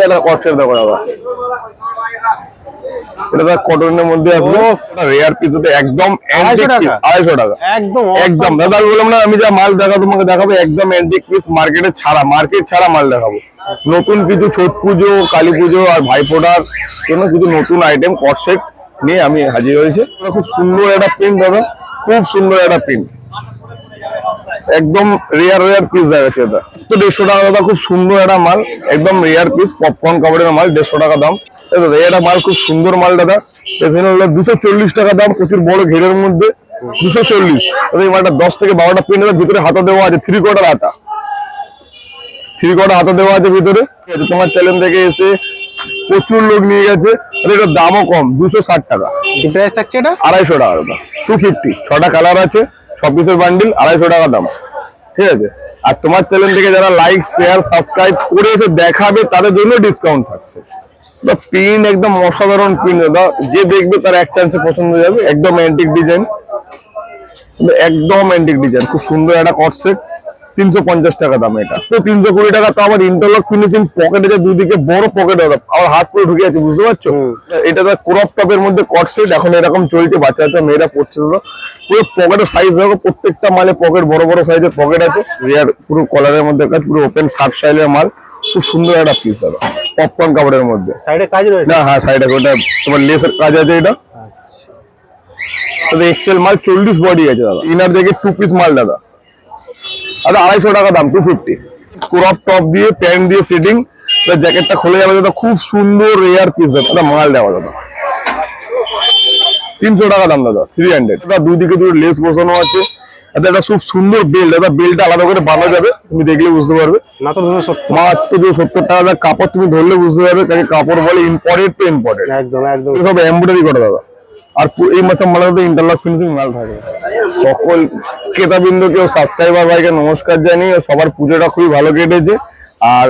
এটা কস্টের দেখো দাদা, এটা কটনের মধ্যে আসবে, রেয়ার পিস, একদম 250 টাকা একদম একদম দাদা। বললাম না আমি যা মাল দেখাবো তোমাকে দেখাবো একদম অ্যান্টিক পিস, মার্কেট ছাড়া মাল দেখাবো। নতুন কিছু ছট পুজো, কালী পুজো আর ভাইফোঁটার জন্য কিছু নতুন আইটেম কট সেট নিয়ে আমি হাজির হয়েছি। খুব সুন্দর একটা প্রিন্ট দাদা, খুব সুন্দর একটা প্রিন্ট, একদম রেয়ার পিস দেখাচ্ছে। এটা তো 150 টাকা দাদা, খুব সুন্দর একটা মাল, একদম রেয়ার পিস, পপকর্ন কাপড়ের মাল, 150 টাকা দাম। দাদা এটা মাল খুব সুন্দর মাল দাদা, 240 টাকা দাম, প্রচুর বড় ঘেরের মধ্যে 240। এই মালটা 10 থেকে 12টা প্রিন্ট, ভিতরে হাতা দেওয়া আছে, 3/4 হাতা, 3/4 হাতা দেওয়া আছে ভিতরে। তোমার চ্যানেল থেকে এসে প্রচুর লোক নিয়ে গেছে, এটার দামও কম, 260 টাকা। কি প্রাইস থাকছে এটা? 250 টাকা দাদা, 250। 6টা কালার আছে, 6 পিসের বান্ডিল, 250 টাকা দাম, ঠিক আছে। আর তোমার চ্যানেল থেকে যারা লাইক শেয়ার সাবস্ক্রাইব করে এসে দেখাবে তাদের জন্য ডিসকাউন্ট থাকছে। পিন একদম অসাধারণ পিন দাদা, যে দেখবে তার এক চান্সে পছন্দ হয়ে যাবে। একদম অ্যান্টিক ডিজাইন, একদম অ্যান্টিক ডিজাইন, খুব সুন্দর একটা কট সেট, 350 টাকা দাম। এটা তো 320 টাকা। তো আমার ইন্টারলক ফিনিশিং, পকেটে যে দুদিকে বড় পকেট হবে, আমার হাত পুরো ঢুকে আছে, বুঝতে পারছো? এটা ক্রপ টপের মধ্যে কট সেট এখন এরকম চলছে, বাচ্চা বাচ্চা মেয়েরা পড়ছে দাদা। পুরো পকেটের সাইজ দেখো, প্রত্যেকটা মালে পকেট, বড় বড় সাইজের পকেট আছে, রিয়ার পুরো কলারের মধ্যে কাজ, পুরো ওপেন শার্ট স্টাইলের মাল, খুব সুন্দর একটা পিস দাদা, পপকর্ন কাপড়ের মধ্যে। সাইডে কাজ রয়েছে না? হ্যাঁ সাইডে ওটা তোমার লেসের কাজ আছে। এটা এক্সেল মাল, 40 বডি আছে দাদা। ইনার দেখে 2 পিস মাল দাদা, আচ্ছা 250 টাকা দাম, 250। ক্রপ টপ দিয়ে প্যান্ট দিয়ে সেটিং, জ্যাকেটটা খুলে যাবে দাদা, খুব সুন্দর রেয়ার পিস দাদা, মাল দেওয়া দাদা, 300 টাকা দাম দাদা, 300 দাদা। দুই দিকে দুটো লেস বসানো আছে, একটা খুব সুন্দর বেল্ট দাদা, বেল্টটা আলাদা করে বাঁধা যাবে, তুমি দেখলে বুঝতে পারবে। মাত্র 270 টাকা দাদা। কাপড় তুমি ধরলে বুঝতে পারবে, কারণ কাপড় বলে ইম্পোর্টেড টু ইম্পোর্টেড, একদম একদম সব এমব্রয়ডারি করা দাদা। আর এই মাসে মালাতে ইন্টারলক ফিনিশিং মাল থাকে। সকল ক্রেতাবৃন্দকে ও সাবস্ক্রাইবার ভাইকে নমস্কার জানিয়ে, সবার পুজোটা খুবই ভালো কেটেছে। আর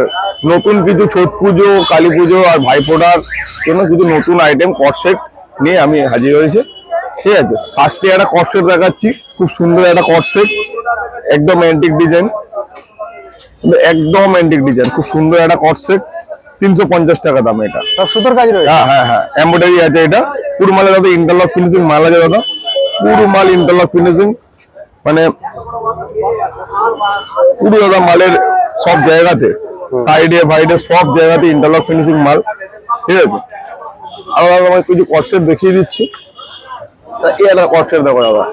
নতুন কিছু ছট পুজো, কালী পুজো আর ভাইফোঁটার জন্য কিছু নতুন আইটেম কট সেট নিয়ে আমি হাজির হয়েছে, ঠিক আছে। ফার্স্টে একটা কট সেট দেখাচ্ছি, খুব সুন্দর একটা কট সেট, একদম অ্যান্টিক ডিজাইন, একদম অ্যান্টিক ডিজাইন, খুব সুন্দর একটা কট সেট, 350 টাকা দাম। এটা সব সুতোর কাজ রয়েছে। হ্যাঁ এমব্রয়ডারি আছে। এটা পুরো মালে দাদা ইন্টারলক ফিনিশিং মাল আছে দাদা, পুরো মাল ইন্টারলক ফিনিশিং, মানে পুরো দাদা মালের সব জায়গাতে, সাইডে ভাইডে সব জায়গাতে ইন্টারলক ফিনিশিং মাল, ঠিক আছে। আর আমার কিছু কট সেট দেখিয়ে দিচ্ছি। এটা কট সেট দেখো দাদা,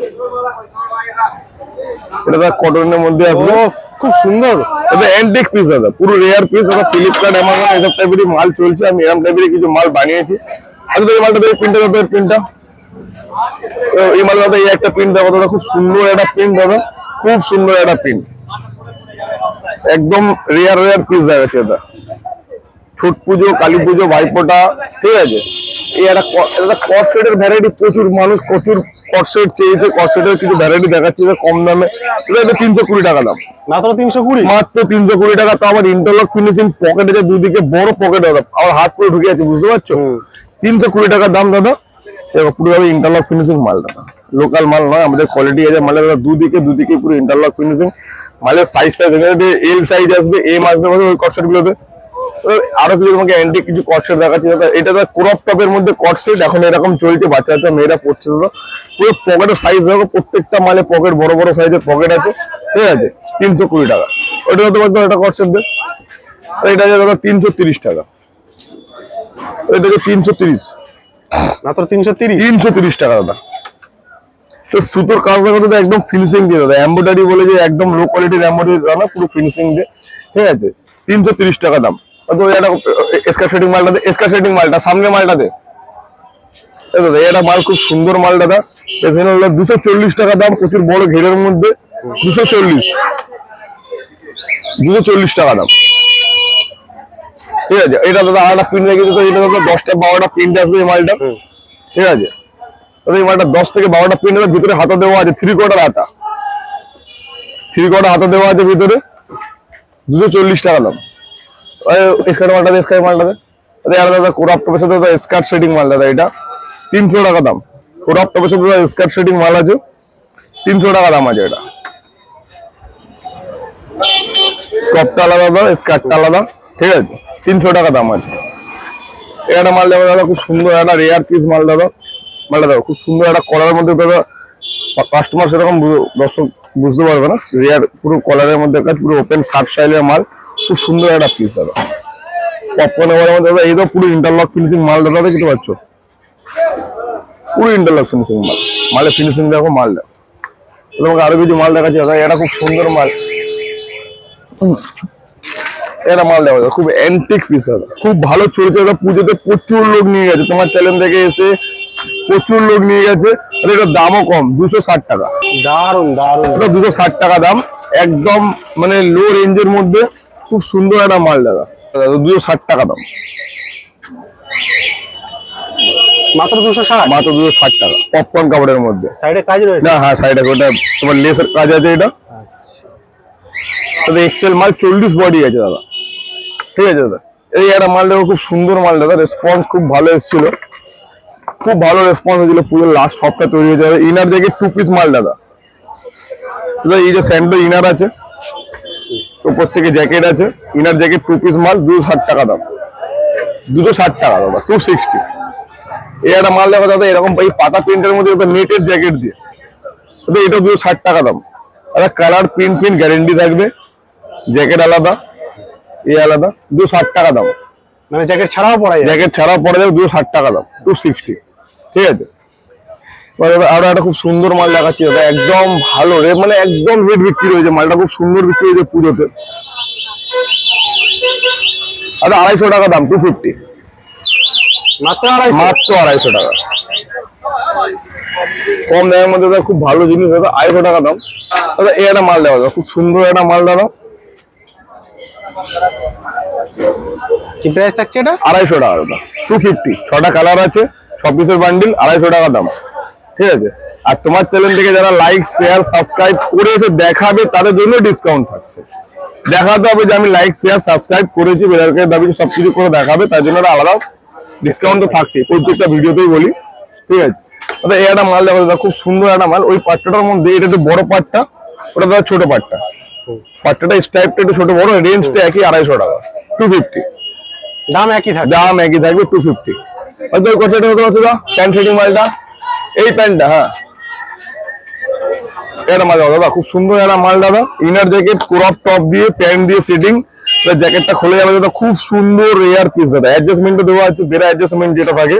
এটা কটনের মধ্যে আসবে, খুব সুন্দর, এটা অ্যান্টিক পিস দাদা, পুরো রেয়ার পিস দাদা। ফ্লিপকার্ট, অ্যামাজন এসব টাইপেরই মাল চলছে, আমি এরকম টাইপেরই কিছু মাল বানিয়েছি। আচ্ছা এই মালটা দেখে প্রিন্টটা দাদা, প্রিন্টটা এই মাল দাদা, এই একটা প্রিন্ট দেখো দাদা, খুব সুন্দর একটা প্রিন্ট দাদা, খুব সুন্দর একটা প্রিন্ট, একদম রেয়ার পিস দেখাচ্ছে। এটা ছট পুজো, কালী পুজো, ভাইফোঁটা, ঠিক আছে। এই একটা কট সেটের ভ্যারাইটি, প্রচুর মানুষ প্রচুর কট সেট চেয়েছে, কট সেটের কিছু ভ্যারাইটি দেখাচ্ছে কম দামে। এটা 320 টাকা দাম, মাত্র 320, মাত্র 320 টাকা। তো আমার ইন্টারলক ফিনিশিং, পকেটে যে দুদিকে বড় পকেট দাদা, আমার হাত পুরো ঢুকে আছে, বুঝতে পারছো? 320 টাকা দাম দাদা। পুরোভাবে ইন্টারলক ফিনিশিং মাল দাদা, লোকাল মাল নয়, আমাদের কোয়ালিটি আছে মালের দাদা। দুদিকে পুরো ইন্টারলক ফিনিশিং মালের। সাইজটা এল সাইজ আসবে, এম আসবে ওই কট সেট গুলোতে। আরো কিছু তোমাকে অ্যান্টিক কিছু কট সেট দেখাচ্ছি দাদা। এটা ক্রপ টপের মধ্যে কট সেট এখন এরকম চলছে, বাচ্চা বাচ্চা মেয়েরা পড়ছে দাদা। পুরো পকেটের সাইজ দেখো, প্রত্যেকটা মালে পকেট, বড় বড় সাইজের পকেট আছে, ঠিক আছে। 320 টাকা। ওটা তোমার একটা কট সেট দেয়, এটা আছে দাদা 330 টাকা। এটা 330, মাত্র 330 টাকা দাদা। তো সুতোর কাজ দেখো দাদা, একদম ফিনিশিং দিয়ে দাদা, এমব্রয়ডারি বলে যে একদম লো কোয়ালিটির এমব্রয়ডারি দাদা, পুরো ফিনিশিং দিয়ে, ঠিক আছে। 330 টাকা দাম। স্কার্ট সেটিং মালটা সামনে মালটা দে দাদা, এটা মাল খুব সুন্দর মাল দাদা। 240 টাকা দাম, প্রচুর বড় ঘেরের মধ্যে, 240 টাকা দাম, ঠিক আছে। এটা দাদা আরেকটা প্রিন্ট রেখেছে, তো এটা দাদা 10টা 12টা প্রিন্ট আসবে এই মালটা, ঠিক আছে। এই মালটা 10 থেকে 12টা প্রিন্ট হবে, ভিতরে হাতা দেওয়া আছে, 3/4 হাতা, 3/4 হাতা দেওয়া আছে ভিতরে, 240 টাকা দাম। স্কার্ট মালটা দাদা কোরাপ টপের সাথে দাদা স্কার্ট সেটিং মাল দাদা, এটা 300 টাকা দাম। কোরাপ টপের সাথে দাদা স্কার্ট সেটিং মাল আছে, 300 টাকা দাম আছে। এটা টপটা আলাদা দাদা, স্কার্টটা আলাদা, ঠিক আছে। 300 টাকা দাম আছে। এটা মাল দেবো দাদা, খুব সুন্দর একটা রেয়ার পিস মাল দাদা। মালটা দেখো খুব সুন্দর একটা কলারের মধ্যে দাদা, কাস্টমার সেরকম দর্শক বুঝতে পারবে না, রেয়ার পুরো কলারের মধ্যে কাজ, পুরো ওপেন শার্ট স্টাইলের মাল, খুব সুন্দর একটা পিস দাদা। পপকর্নের মধ্যে দাদা এই তো পুরো ইন্টারলক ফিনিশিং মাল দাদা, দেখতে পাচ্ছ পুরো ইন্টারলক ফিনিশিং মাল। মালের ফিনিশিং দেখো, মাল দেখো। তোমাকে আরো কিছু মাল দেখাচ্ছি দাদা, এটা খুব সুন্দর মাল। এটা মাল দেওয়া যায়, খুব অ্যান্টিক পিস দাদা, খুব ভালো চলছে দাদা। পুজোতে প্রচুর লোক নিয়ে গেছে, তোমার চ্যানেল থেকে এসে প্রচুর লোক নিয়ে গেছে। আর এটার দামও কম, 260 টাকা। দারুন দারুন, এটা 260 টাকা দাম, একদম মানে লো রেঞ্জের মধ্যে খুব সুন্দর একটা মাল দাদা। 260 টাকা দাম, মাত্র 260। মাত্র 260 টাকা, পপকর্ন কাপড়ের মধ্যে। সাইডে কাজ রয়েছে? না, হ্যাঁ সাইডে ওটা তোমার লেসের কাজ আছে। এটা এক্সেল মাল, 40 বডি আছে দাদা, ঠিক আছে দাদা। এই একটা মাল দেখো, খুব সুন্দর মাল দাদা, রেসপন্স খুব ভালো এসেছিল, খুব ভালো রেসপন্স হয়েছিল। পুরো লাস্ট সপ্তাহ তৈরি হয়ে যাবে। ইনার দেখে 2 পিস মাল দাদা। এই যে স্যান্ডো ইনার আছে, উপর থেকে জ্যাকেট আছে, ইনার জ্যাকেট 2 পিস মাল, 260 টাকা দাম। 260 টাকা দাদা, 260। এই একটা মাল দেখো দাদা, এরকম এই পাতা প্রিন্টের মধ্যে নেটের জ্যাকেট দিয়ে, এটা 260 টাকা দাম। দাদা কালার প্রিন্ট গ্যারেন্টি থাকবে, জ্যাকেট আলাদা, এই আলাদা, 260 টাকা দাম। মানে জ্যাকেট ছাড়াও পরা যায়? জ্যাকেট ছাড়াও পরে যাবে, 260 টাকা দাম, 260, ঠিক আছে। আরো একটা খুব সুন্দর মাল দেখাচ্ছি দাদা, একদম ভালো রেট, মানে একদম রেট বিক্রি হয়েছে মালটা, খুব সুন্দর বিক্রি হয়েছে পুজোতে। আচ্ছা 250 টাকা দাম, 250, মাত্র 250? মাত্র 250 টাকা, কম দামের মধ্যে দাদা, খুব ভালো জিনিস দাদা, 250 টাকা দাম। দাদা এই একটা মাল দেওয়া, খুব সুন্দর একটা মাল দাদা। কি প্রাইস থাকছে এটা? 250 টাকা দাদা, 250, 6টা কালার আছে, 6 পিসের বান্ডিল, 250 টাকা দাম, ঠিক আছে। আর তোমার চ্যানেল থেকে যারা লাইক শেয়ার সাবস্ক্রাইব করে এসে দেখাবে, তাদের জন্য ডিসকাউন্ট থাকছে। দেখাতে হবে যে আমি লাইক শেয়ার সাবস্ক্রাইব করেছি, বেদারকে দাবি সবকিছু করে দেখাবে, তার জন্য একটা আলাদা ডিসকাউন্ট তো থাকছে, প্রত্যেকটা ভিডিওতেই বলি, ঠিক আছে। দাদা এই একটা মাল দেখো দাদা, খুব সুন্দর একটা মাল। ওই পাট্টাটার মধ্যে এটা একটু বড় পাট্টা, ওটা দাদা ছোট পাট্টা। পাট্টাটা স্টাইপটা একটু ছোট বড়, রেঞ্জটা একই, 250 টাকা, 250, দাম একই থাকবে? দাম একই থাকবে, 250। হয়তো ওই কথাটা হতে পারছো, প্যান্ট ফিটিং মালটা, এই প্যান্টটা, হ্যাঁ এটা মাল দাদা, খুব সুন্দর একটা মাল দাদা। ইনার জ্যাকেট, ক্রপ টপ দিয়ে, প্যান্ট দিয়ে সেটিং, জ্যাকেটটা খুলে যাবে দাদা, খুব সুন্দর রেয়ার পিস দাদা। অ্যাডজাস্টমেন্টও দেওয়া আছে, বেড়া অ্যাডজাস্টমেন্ট যেটা থাকে,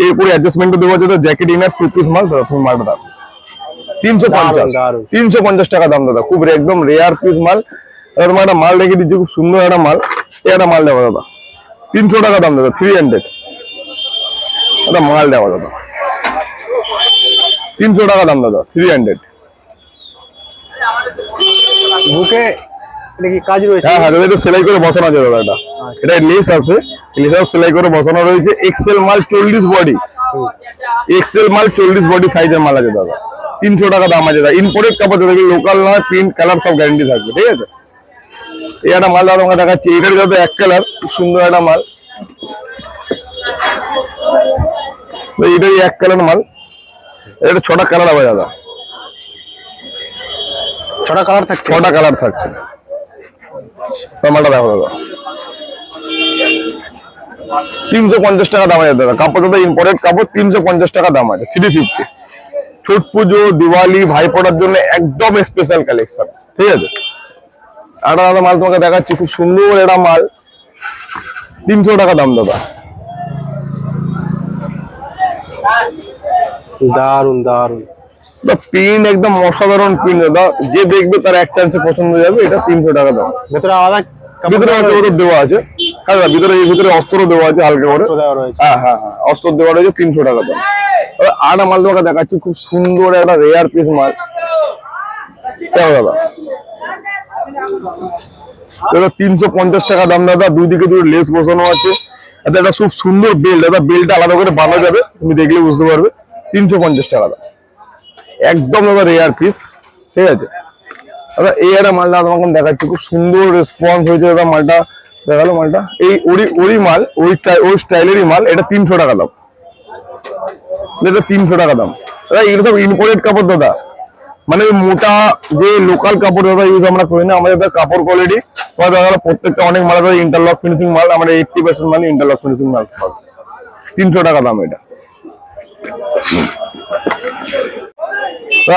এরপরে অ্যাডজাস্টমেন্টও দেওয়া আছে। জ্যাকেট ইনার 2 পিস মাল দাদা, ফুল মালটা দাম 350 টাকা দাম দাদা, খুব একদম রেয়ার পিস মাল। তোমার একটা মাল রেখে দিচ্ছি, খুব সুন্দর একটা মাল। একটা মাল দেওয়া দাদা, 300 টাকা দাম দাদা, 300, একটা মাল দেওয়া দাদা, 300 টাকা দাম দাদা, 300। বুকে এটা কি কাজ রয়েছে? হ্যাঁ হ্যাঁ দাদা, এটা সেলাই করে বসানো আছে দাদা। এটা লেস আছে, লেস সেলাই করে বসানো রয়েছে। এক্সেল মাল, 40 বডি, এক্সেল মাল 40 বডি সাইজের মাল আছে দাদা, 300 টাকা দাম আছে দাদা। ইম্পোর্টেড কাপড় দাদা, লোকাল নয়, প্রিন্ট কালার সব গ্যারান্টি থাকবে, ঠিক আছে। এই একটা মাল দাদা তোমাকে দেখাচ্ছি, এটার দাদা 1 কালার, খুব সুন্দর একটা মাল। এটাই 1 কালার মাল, এটা 6টা কালার হবে দাদা, 6টা কালার থাকছে? 6টা কালার থাকছে। মালটা দেখো দাদা, 350 টাকা দাম আছে দাদা। কাপড় দাদা ইম্পোর্টেড কাপড়, 350 টাকা দাম আছে, 350। ছট পুজো, দিওয়ালি, ভাইফোঁটার জন্য একদম স্পেশাল কালেকশন, ঠিক আছে। একটা দাদা মাল তোমাকে দেখাচ্ছি, খুব সুন্দর একটা মাল, 300 টাকা দাম দাদা। দারুন দারুন, পিন একদম অসাধারণ পিন দাদা, যে দেখবে তার এক চান্সে পছন্দ হয়ে যাবে। এটা 300 টাকা দাম। ভেতরে আলাদা ভিতরে অস্ত্র দেওয়া আছে, হ্যাঁ দাদা, ভিতরে অস্ত্র দেওয়া আছে হালকা করে, দেওয়া রয়েছে? হ্যাঁ হ্যাঁ হ্যাঁ, অস্ত্র দেওয়া রয়েছে, 300 টাকা দাম। আর মাল তোমাকে দেখাচ্ছি, খুব সুন্দর একটা রেয়ার পিস মাল, দেখো দাদা, দাদা 350 টাকা দাম দাদা। দুই দিকে দুটো লেস বসানো আছে, এটা একটা খুব সুন্দর বেল্ট দাদা, বেল্টটা আলাদা করে বাঁধা যাবে, তুমি দেখলে বুঝতে পারবে। 350 টাকা দাম, একদম দাদা রেয়ার পিস, ঠিক আছে দাদা। এই একটা মালটা তোমাকে দেখাচ্ছি, খুব সুন্দর রেসপন্স হয়েছে দাদা, মালটা দেখালো। মালটা এই ওরি মাল, ওই স্টাইলেরই মাল, এটা 300 টাকা দাম, এটা 300 টাকা দাম দাদা। এগুলো সব ইম্পোর্টেড কাপড় দাদা, মানে ওই মোটা যে লোকাল কাপড় দাদা ইউজ আমরা করি না, আমাদের দাদা কাপড় কোয়ালিটি দাদা প্রত্যেকটা অনেক মাল দাদা ইন্টারলক ফিনিশিং মাল, আমরা 80% মানে ইন্টারলক ফিনিশিং মাল পাবে। 300 টাকা দাম এটা।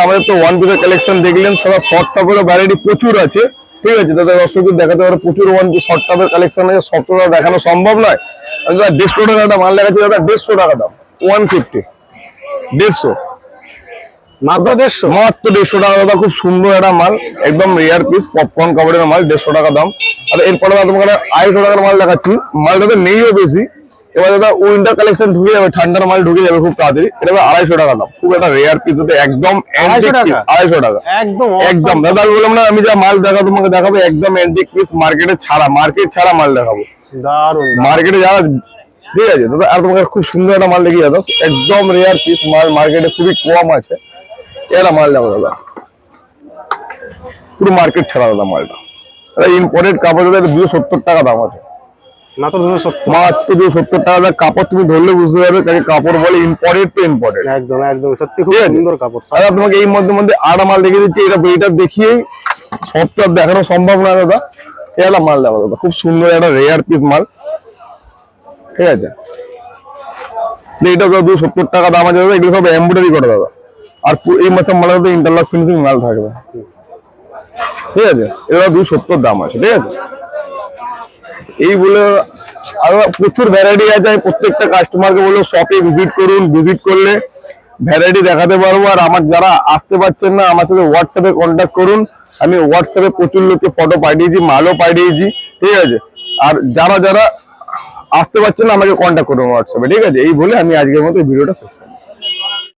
আমাদের তো ওয়ান পিসের কালেকশন দেখলেন, সারা শর্ট টপের ভ্যারাইটি প্রচুর আছে, ঠিক আছে দাদা, দর্শকদের দেখাতে পারে প্রচুর ওয়ান পিস শর্ট টপের কালেকশন আছে, সব তো দাদা দেখানো সম্ভব নয়। দাদা 150 টাকা একটা মাল দেখাচ্ছি দাদা, 150 টাকা দাম, 150, 150, মাত্র 150? মাত্র 150 টাকা দাদা। খুব সুন্দর একটা মাল, একদম রেয়ার পিস পপকর্ন কাপড়ের মাল, 150 টাকা দাম। আর এরপরে দাদা তোমাকে 250 টাকার মাল দেখাচ্ছি, মালটা তো নেইও বেশি। এবার দাদা উইন্টার কালেকশন ঢুকে যাবে, ঠান্ডার মাল ঢুকে যাবে খুব তাড়াতাড়ি। এটা 250 টাকা দাম, খুব একটা রেয়ার পিস, একদম 250 টাকা? 250 টাকা একদম একদম দাদা। আমি বললাম না, আমি যা মাল দেখাবো তোমাকে দেখাবো একদম অ্যান্টিক পিস, মার্কেট ছাড়া মাল দেখাবো, দারুন। মার্কেটে যারা, ঠিক আছে দাদা। আর তোমাকে খুব সুন্দর একটা মাল দেখিয়ে দাদা, একদম রেয়ার পিস মাল, মার্কেটে খুবই কম আছে। এটা মাল দেখো দাদা, পুরো মার্কেট ছাড়া দাদা মালটা। এটা ইম্পোর্টেড কাপড় দাদা, 270 টাকা দাম আছে, মাত্র 270? মাত্র 270 টাকা দাদা। কাপড় তুমি ধরলে বুঝতে পারবে, কারণ কাপড় বলে ইম্পোর্টেড তো ইম্পোর্টেড। একদম একদম সত্যি খুব ঠিক আছে? সুন্দর কাপড়। দাদা তোমাকে এই মধ্যে আড়া মাল দেখিয়ে দিচ্ছি, এটা দেখিয়েই সব তো আর দেখানো সম্ভব না দাদা। এটা মাল দেখো দাদা, খুব সুন্দর একটা রেয়ার পিস মাল, ঠিক আছে। এটা 270 টাকা দাম আছে দাদা, এগুলো সব এমব্রয়ডারি করে দাদা। আর এই মাসের মাল ইন্টারলক ফিনিশিং মাল থাকবে, ঠিক আছে। এটা 270 দাম আছে, ঠিক আছে। এই বলে আরো প্রচুর ভ্যারাইটি আছে, আমি প্রত্যেকটা কাস্টমারকে বলবো শপে ভিজিট করুন, ভিজিট করলে ভ্যারাইটি দেখাতে পারবো। আর আমার যারা আসতে পারছেন না, আমার সাথে হোয়াটসঅ্যাপে কন্ট্যাক্ট করুন, আমি হোয়াটসঅ্যাপে প্রচুর লোককে ফটো পাঠিয়েছি, মালও পাঠিয়েছি, ঠিক আছে। আর যারা আসতে পারছেন না, আমাকে কন্ট্যাক্ট করুন হোয়াটসঅ্যাপে, ঠিক আছে। এই বলে আমি আজকের মতো ভিডিওটা শেষ করছি।